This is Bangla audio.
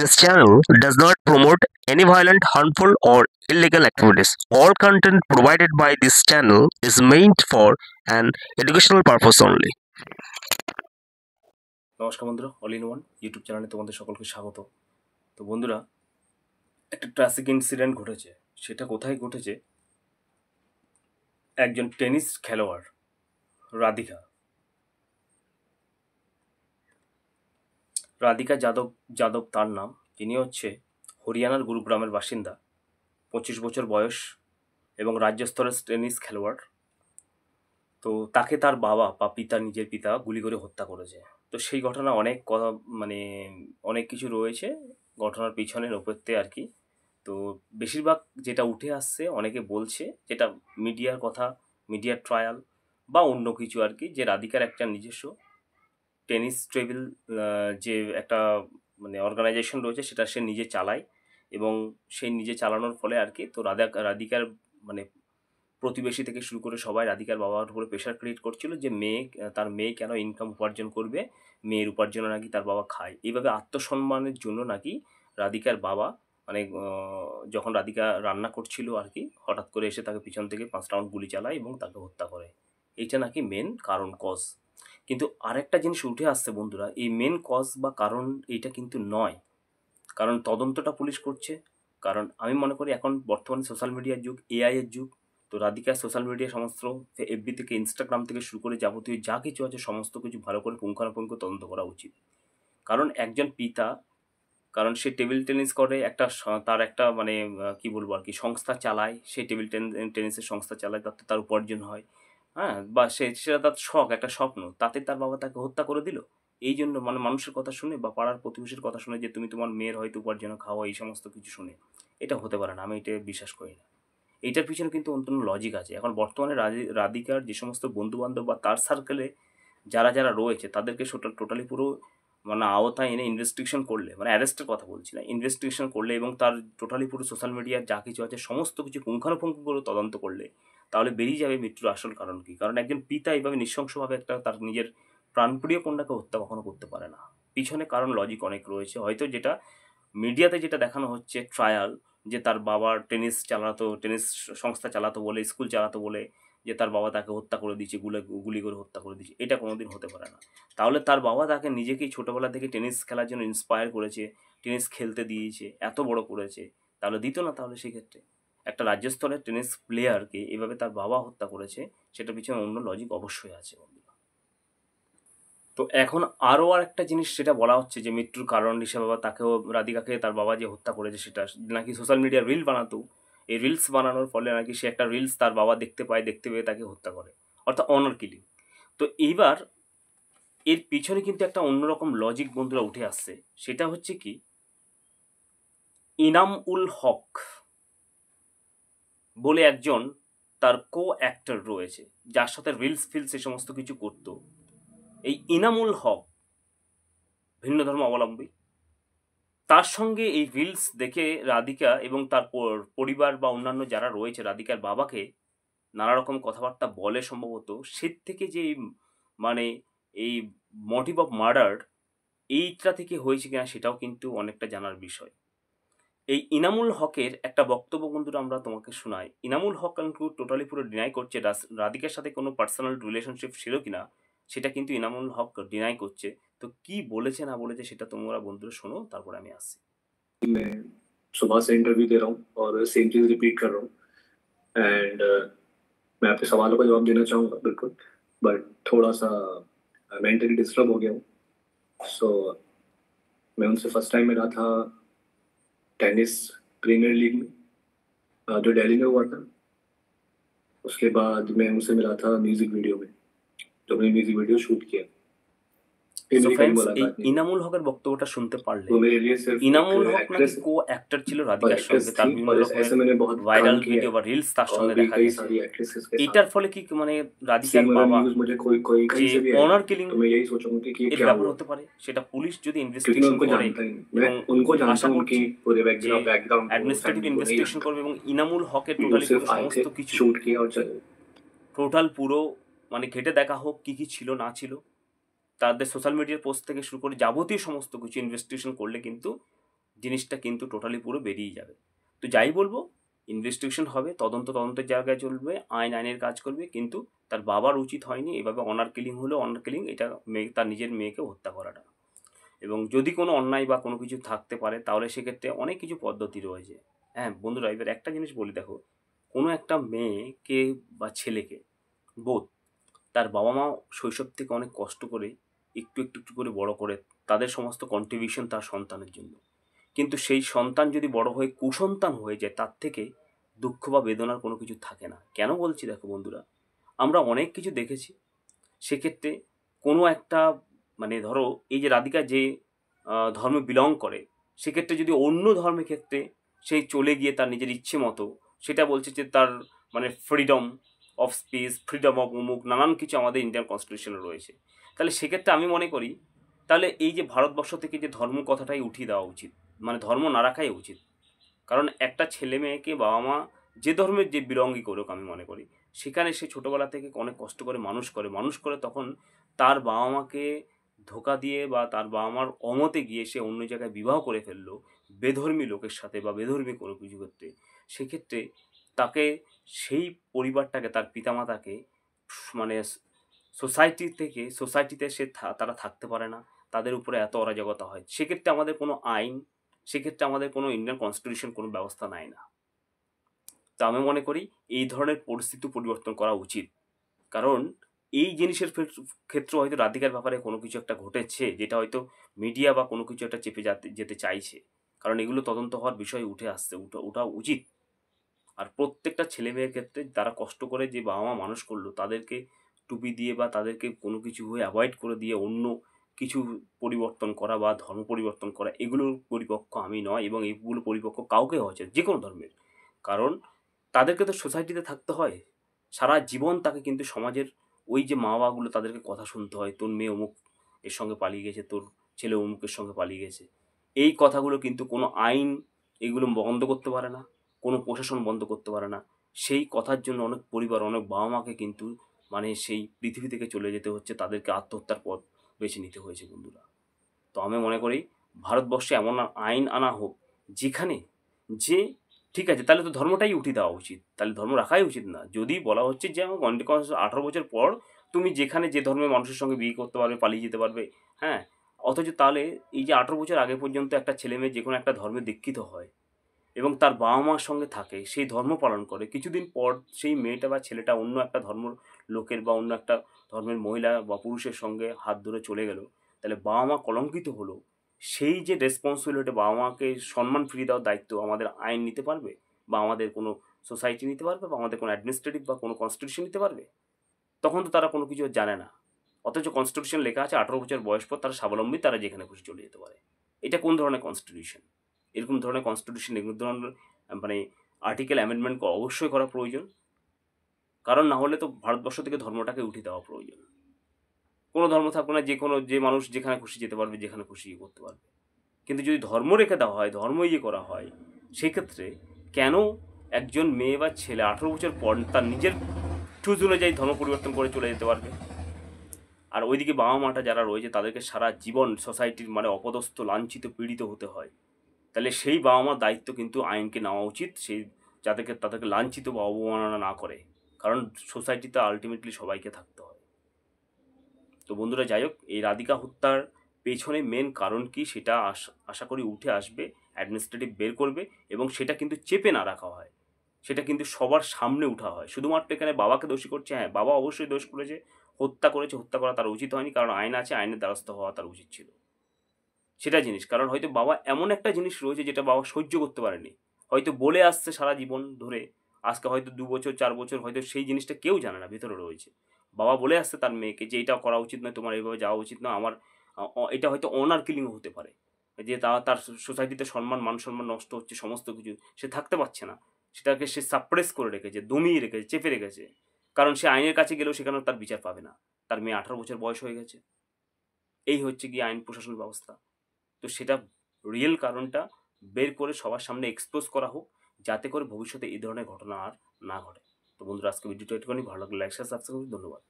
This channel does not promote any violent, harmful, or illegal activities. All content provided by this channel is meant for an educational purpose only. নমস্কার বন্ধুরা, অল ইন ওয়ান ইউটিউব চ্যানেলে তোমাদের সকলকে স্বাগত। তো বন্ধুরা, একটা ট্রাফিক ইনসিডেন্ট ঘটেছে। সেটা কোথায় ঘটেছে? একজন টেনিস খেলোয়াড় রাধিকা যাদব তার নাম। তিনি হচ্ছে হরিয়ানার গুরুগ্রামের বাসিন্দা, 25 বছর বয়স এবং রাজ্য স্তরের টেনিস খেলোয়াড়। তো তাকে তার বাবা বা নিজের পিতা গুলি করে হত্যা করেছে। তো সেই ঘটনা অনেক কিছু রয়েছে ঘটনার পিছনে নেপথ্যে আর কি। তো বেশিরভাগ যেটা উঠে আসছে, অনেকে বলছে যেটা মিডিয়ার ট্রায়াল বা অন্য কিছু আর কি, যে রাধিকার একটা নিজস্ব টেনিস টেবিল যে একটা অর্গানাইজেশন রয়েছে, সেটা সে নিজে চালায় এবং সেই নিজে চালানোর ফলে আর কি, তো রাধিকার প্রতিবেশী থেকে শুরু করে সবাই রাধিকার বাবার উপরে প্রেশার ক্রিয়েট করছিল যে তার মেয়ে কেন ইনকাম উপার্জন করবে, মেয়ের উপার্জনে নাকি তার বাবা খায়। এইভাবে আত্মসম্মানের জন্য নাকি রাধিকার বাবা যখন রাধিকা রান্না করছিল আর কি, হঠাৎ করে এসে তাকে পিছন থেকে 5 রাউন্ড গুলি চালায় এবং তাকে হত্যা করে। এইটা নাকি মেন কজ। কিন্তু আরেকটা জিনিস উঠে আসছে বন্ধুরা, এই মেন কজ বা কারণ এইটা কিন্তু নয়। কারণ তদন্তটা পুলিশ করছে। কারণ আমি মনে করি এখন বর্তমানে সোশ্যাল মিডিয়ার যুগ, এআই এর যুগ। তো রাধিকা সোশ্যাল মিডিয়া সমস্ত এফবি থেকে ইনস্টাগ্রাম থেকে শুরু করে যাবতীয় যা কিছু আছে সমস্ত কিছু ভালো করে পুঙ্খানুপুঙ্খ তদন্ত করা উচিত। কারণ একজন পিতা, কারণ সে টেবিল টেনিস করে, তার একটা কি বলবো আর কি, সংস্থা চালায়। সে টেবিল টেনিসের সংস্থা চালায়, তাতে তার উপার্জন হয়। হ্যাঁ, বা সেটা তার শখ, একটা স্বপ্ন। তাতে তার বাবা তাকে হত্যা করে দিল এই জন্য, মানুষের কথা শুনে বা পাড়ার প্রতিবেশীর কথা শুনে, যে তুমি তোমার মেয়ের হয়তো উপার্জন খাওয়া, এই সমস্ত কিছু শুনে। এটা হতে পারে না, আমি এটা বিশ্বাস করি না। এইটার পিছনে কিন্তু অন্য লজিক আছে। এখন বর্তমানে রাধিকার যে সমস্ত বন্ধুবান্ধব বা তার সার্কেলে যারা রয়েছে, তাদেরকে টোটালি পুরো আওতায় এনে ইনভেস্টিগেশন করলে, অ্যারেস্টের কথা বলছি না, ইনভেস্টিগেশন করলে এবং তার টোটালি পুরো সোশ্যাল মিডিয়ার যা কিছু আছে সমস্ত কিছু পুঙ্খানুপুঙ্খ করে তদন্ত করলে, তাহলে বেরিয়ে যাবে মৃত্যুর আসল কারণ কী। কারণ একজন পিতা এইভাবে নৃশংসভাবে তার নিজের প্রাণপ্রিয় কন্যাকে হত্যা কখনো করতে পারে না। পিছনে কারণ লজিক অনেক রয়েছে। হয়তো যেটা মিডিয়াতে যেটা দেখানো হচ্ছে ট্রায়াল, যে তার বাবার টেনিস সংস্থা চালাতো বলে, স্কুল চালাতো বলে, যে তার বাবা তাকে হত্যা করে দিয়েছে, গুলি করে হত্যা করে দিয়েছে, এটা কোনোদিন হতে পারে না। তাহলে তার বাবা তাকে নিজেকেই ছোটোবেলা থেকে টেনিস খেলার জন্য ইন্সপায়ার করেছে, টেনিস খেলতে দিয়েছে, এত বড় করেছে, তাহলে দিত না? তাহলে সেক্ষেত্রে একটা রাজ্য স্তরের টেনিস প্লেয়ারকে এভাবে তার বাবা হত্যা করেছে, সেটা পিছনে অন্য লজিক অবশ্যই আছে বন্ধুরা। তো এখন আরও একটা জিনিস সেটা বলা হচ্ছে যে মৃত্যুর কারণ হিসেবে রাধিকাকে তার বাবা যে হত্যা করেছে, সেটা নাকি সোশ্যাল মিডিয়ার রিল বানাতো। এই রিলস বানানোর ফলে নাকি সে একটা রিলস তার বাবা দেখতে পেয়ে তাকে হত্যা করে, অর্থাৎ অনার কিলিং। তো এইবার এর পিছনে কিন্তু একটা অন্যরকম লজিক বন্ধুরা উঠে আসছে। সেটা হচ্ছে কি, ইনাম উল হক বলে একজন তার অ্যাক্টর রয়েছে, যার সাথে রিলস এ সমস্ত কিছু করতো। এই ইনামুল হক ভিন্ন ধর্ম অবলম্বী। তার সঙ্গে এই রিলস দেখে রাধিকা এবং তার পরিবার বা অন্যান্য যারা রয়েছে রাধিকার বাবাকে নানা রকম কথাবার্তা বলে সম্ভবত। সে থেকে যে এই মোটিভ অফ মার্ডার এইটা থেকে হয়েছে কিনা সেটাও কিন্তু অনেকটা জানার বিষয়। এই ইনামুল হকের একটা বক্তব্য বন্ধুরা আমরা তোমাকে শোনাই। ইনামুল হক কিন্তু টোটালি পুরো ডিনাই করছে রাধিকার সাথে কোনো পার্সোনাল রিলেশনশিপ ছিল কিনা, সেটা কিন্তু ইনামুল হক ডিনাই করছে। তো কি বলেছে না বলেছে সেটা তোমরা বন্ধুরা শোনো, তারপরে আমি আসছি। मैं सुबह से इंटरव्यू दे रहा हूँ और सेम चीज रिपीट कर रहा हूँ एंड मैं आपके सवालों का जवाब देना चाहूँगा बिल्कुल, बट थोड़ा सा मेंटली डिस्टर्ब हो गया हूँ। सो मैं उनसे फर्स्ट टाइम मिला था टेनिस प्रीमियर लीग में, जो दिल्ली में हुआ था। उसके बाद मैं उनसे मिला था म्यूजिक वीडियो में, जो मैंने म्यूजिक वीडियो शूट किया। ইনামুল হকের বক্তব্যটা শুনতে পারলে, ইনামুল হক নাকি অ্যাক্টর ছিল রাধিকার সঙ্গে, তার বিভিন্ন রকমের ভাইরাল ভিডিও বা রিলস তার সঙ্গে দেখা গেছে। এটার ফলে কি রাধিকার বাবা যে অনার কিলিং এর ব্যাপার হতে পারে, সেটা পুলিশ যদি ইনভেস্টিগেশন করে এবং আশা করছি যে অ্যাডমিনিস্ট্রেটিভ ইনভেস্টিগেশন করবে এবং ইনামুল হকের টোটালি সমস্ত কিছু টোটাল পুরো ঘেটে দেখা হোক কি কি ছিল না ছিল। তাদের সোশ্যাল মিডিয়ার পোস্ট থেকে শুরু করে যাবতীয় সমস্ত কিছু ইনভেস্টিগেশন করলে কিন্তু জিনিসটা কিন্তু টোটালি পুরো বেরিয়ে যাবে। তো যাই বলবো, ইনভেস্টিগেশন হবে, তদন্তের জায়গায় চলবে, আইনের কাজ করবে, কিন্তু তার বাবার উচিত হয়নি এভাবে অনার কিলিং হলো, অনার কিলিং এটা তার নিজের মেয়েকে হত্যা করাটা। এবং যদি কোনো অন্যায় বা কোনো কিছু থাকতে পারে তাহলে সেক্ষেত্রে অনেক কিছু পদ্ধতি রয়েছে। হ্যাঁ বন্ধুরা, এবার একটা জিনিস বলি, দেখো, কোনো একটা মেয়েকে বা ছেলেকে বোধ তার বাবা মা শৈশব থেকে অনেক কষ্ট করে একটু করে বড় করে, তাদের সমস্ত কন্ট্রিবিউশন তার সন্তানের জন্য, কিন্তু সেই সন্তান যদি বড় হয়ে কুসন্তান হয়ে যায়, তার থেকে দুঃখ বা বেদনার কোনো কিছু থাকে না। কেন বলছি দেখো বন্ধুরা, আমরা অনেক কিছু দেখেছি। সেক্ষেত্রে কোনো একটা মানে ধরো এই যে রাধিকা যে ধর্মে বিলং করে, সেক্ষেত্রে যদি অন্য ধর্মের ক্ষেত্রে সেই চলে গিয়ে তার নিজের ইচ্ছে মতো, সেটা বলছে যে তার মানে freedom of speech, freedom of অমুক নানান কিছু আমাদের ইন্ডিয়ান কনস্টিটিউশনে রয়েছে। তাহলে সেক্ষেত্রে আমি মনে করি তাহলে এই যে ভারতবর্ষ থেকে যে ধর্ম কথাটাই উঠিয়ে দেওয়া উচিত, মানে ধর্ম না রাখাই উচিত। কারণ একটা ছেলে মেয়েকে বাবা মা যে ধর্মের যে বিলঙ্গই করুক, আমি মনে করি সেখানে সে ছোটোবেলা থেকে অনেক কষ্ট করে মানুষ করে তখন তার বাবা মাকে ধোকা দিয়ে বা তার বাবা মার অমতে গিয়ে সে অন্য জায়গায় বিবাহ করে ফেললো বেধর্মী লোকের সাথে বা বেধর্মী কোনো কিছু ক্ষেত্রে, সেক্ষেত্রে তাকে সেই পরিবারটাকে, তার পিতামাতাকে মানে সোসাইটিতে তারা থাকতে পারে না, তাদের উপরে এত অরাজকতা হয়। সেক্ষেত্রে আমাদের কোনো আইন, সেক্ষেত্রে আমাদের কোনো ইন্ডিয়ান কনস্টিটিউশন কোনো ব্যবস্থা নেয় না। তো আমি মনে করি এই ধরনের পরিস্থিতি পরিবর্তন করা উচিত। কারণ এই জিনিসের ক্ষেত্রে হয়তো রাধিকার ব্যাপারে কোনো কিছু একটা ঘটেছে, যেটা হয়তো মিডিয়া বা কোনো কিছু একটা চেপে যেতে চাইছে। কারণ এগুলো তদন্ত হওয়ার বিষয় উঠে আসছে, ওটা উচিত। আর প্রত্যেকটা ছেলে মেয়ের ক্ষেত্রে তারা কষ্ট করে যে বাবা মা মানুষ করলো, তাদেরকে টুপি দিয়ে বা তাদেরকে কোনো কিছু হয়ে অ্যাভয়েড করে দিয়ে অন্য কিছু পরিবর্তন করা বা ধর্ম পরিবর্তন করা, এগুলোর পরিপক্ষ আমি নয়, এবং এইগুলো পরিপক্ষ কাউকে হচ্ছে যে কোনো ধর্মের। কারণ তাদেরকে তো সোসাইটিতে থাকতে হয় সারা জীবন, তাকে কিন্তু সমাজের ওই যে মা বাবাগুলো তাদেরকে কথা শুনতে হয়, তোর মেয়ে অমুক এর সঙ্গে পালিয়ে গেছে, তোর ছেলে অমুকের সঙ্গে পালিয়ে গেছে। এই কথাগুলো কিন্তু কোনো আইন এগুলো বন্ধ করতে পারে না, কোনো প্রশাসন বন্ধ করতে পারে না। সেই কথার জন্য অনেক পরিবার, অনেক বাবা মাকে কিন্তু মানে সেই পৃথিবী থেকে চলে যেতে হচ্ছে, তাদেরকে আত্মহত্যার পথ বেছে নিতে হয়েছে বন্ধুরা। তো আমি মনে করি ভারতবর্ষে এমন আইন আনা হোক যেখানে যে ঠিক আছে, তাহলে তো ধর্মটাই উঠিয়ে দেওয়া উচিত, তাহলে ধর্ম রাখাই উচিত না। যদি বলা হচ্ছে যে আমার 18 বছর পর তুমি যেখানে যে ধর্মের মানুষের সঙ্গে বিয়ে করতে পারবে, পালিয়ে যেতে পারবে, হ্যাঁ, অথচ তাহলে এই যে 18 বছর আগে পর্যন্ত একটা ছেলে মেয়ে যে কোনো একটা ধর্মে দীক্ষিত হয় এবং তার বাবা মার সঙ্গে থাকে, সেই ধর্ম পালন করে, কিছুদিন পর সেই মেয়েটা বা ছেলেটা অন্য একটা ধর্ম লোকের বা অন্য একটা ধর্মের মহিলা বা পুরুষের সঙ্গে হাত ধরে চলে গেল, তাহলে বাবা মা কলঙ্কিত হলো। সেই যে রেসপন্সিবিলিটি, বাবা মাকে সম্মান ফিরিয়ে দেওয়ার দায়িত্ব আমাদের আইন নিতে পারবে, বা আমাদের কোনো সোসাইটি নিতে পারবে, বা আমাদের কোনো অ্যাডমিনিস্ট্রেটিভ বা কোনো কনস্টিটিউশন নিতে পারবে? তখন তো তারা কোনো কিছু জানে না। অথচ কনস্টিটিউশন লেখা আছে 18 বছর বয়স পর তারা স্বাবলম্বী, তারা যেখানে খুশি চলে যেতে পারে। এটা কোন ধরনের কনস্টিটিউশন? এরকম ধরনের কনস্টিটিউশন, এরকম ধরনের মানে আর্টিকেল অ্যামেন্ডমেন্ট অবশ্যই করা প্রয়োজন। কারণ না হলে তো ভারতবর্ষ থেকে ধর্মটাকে উঠিয়ে দেওয়া প্রয়োজন। কোনো ধর্ম থাকবে না, যে মানুষ যেখানে খুশি যেতে পারবে, যেখানে খুশি করতে পারবে। কিন্তু যদি ধর্ম রেখে দেওয়া হয়, ধর্ম করা হয়, সেক্ষেত্রে কেন একজন মেয়ে বা ছেলে 18 বছর পর তার নিজের চুজ অনুযায়ী ধর্ম পরিবর্তন করে চলে যেতে পারবে? আর ওইদিকে বাবা মাটা যারা রয়েছে তাদেরকে সারা জীবন সোসাইটির মানে অপদস্থ, লাঞ্ছিত, পীড়িত হতে হয়। তাহলে সেই বাবা মার দায়িত্ব কিন্তু আইনকে নেওয়া উচিত, সেই তাদেরকে লাঞ্ছিত বা অবমাননা না করে। কারণ সোসাইটিতে আলটিমেটলি সবাইকে থাকতে হয়। তো বন্ধুরা, যাই হোক, এই রাধিকা হত্যার পেছনে মেন কারণ কি সেটা আশা করি উঠে আসবে, অ্যাডমিনিস্ট্রেটিভ বের করবে, এবং সেটা কিন্তু চেপে না রাখা হয়, সেটা কিন্তু সবার সামনে উঠা হয়। শুধুমাত্র এখানে বাবাকে দোষী করছে, হ্যাঁ বাবা অবশ্যই দোষ করেছে, হত্যা করা তার উচিত হয়নি, কারণ আইন আছে, আইনের দ্বারস্থ হওয়া তার উচিত ছিল। সেটা জিনিস, কারণ হয়তো বাবা এমন একটা জিনিস রয়েছে যেটা বাবা সহ্য করতে পারেনি, হয়তো বলে আসছে সারা জীবন ধরে, আজকে হয়তো 2 বছর 4 বছর হয়তো সেই জিনিসটা কেউ জানে না ভিতরে রয়েছে। বাবা বলে আসছে তার মেয়েকে যে এটা করা উচিত নয়, তোমার এইভাবে যাওয়া উচিত নয়, আমার এটা হয়তো অনার কিলিংও হতে পারে, যে তার সোসাইটিতে মান সম্মান নষ্ট হচ্ছে, সমস্ত কিছু সে থাকতে পারছে না, সেটাকে সে সাপ্রেস করে রেখেছে, দমিয়ে রেখেছে, চেপে রেখেছে। কারণ সে আইনের কাছে গেলেও সেখানেও তার বিচার পাবে না, তার মেয়ে 18 বছর বয়স হয়ে গেছে। এই হচ্ছে গিয়ে আইন প্রশাসন ব্যবস্থা। তো সেটা রিয়েল কারণটা বের করে সবার সামনে এক্সপোজ করা হোক, যাতে করে ভবিষ্যতে এই ধরনের ঘটনা আর না ঘটে। তো বন্ধুরা, আজকে ভিডিওটা একটুখানি ভালো লাগলে লাইক শেয়ার সাবস্ক্রাইব, ধন্যবাদ।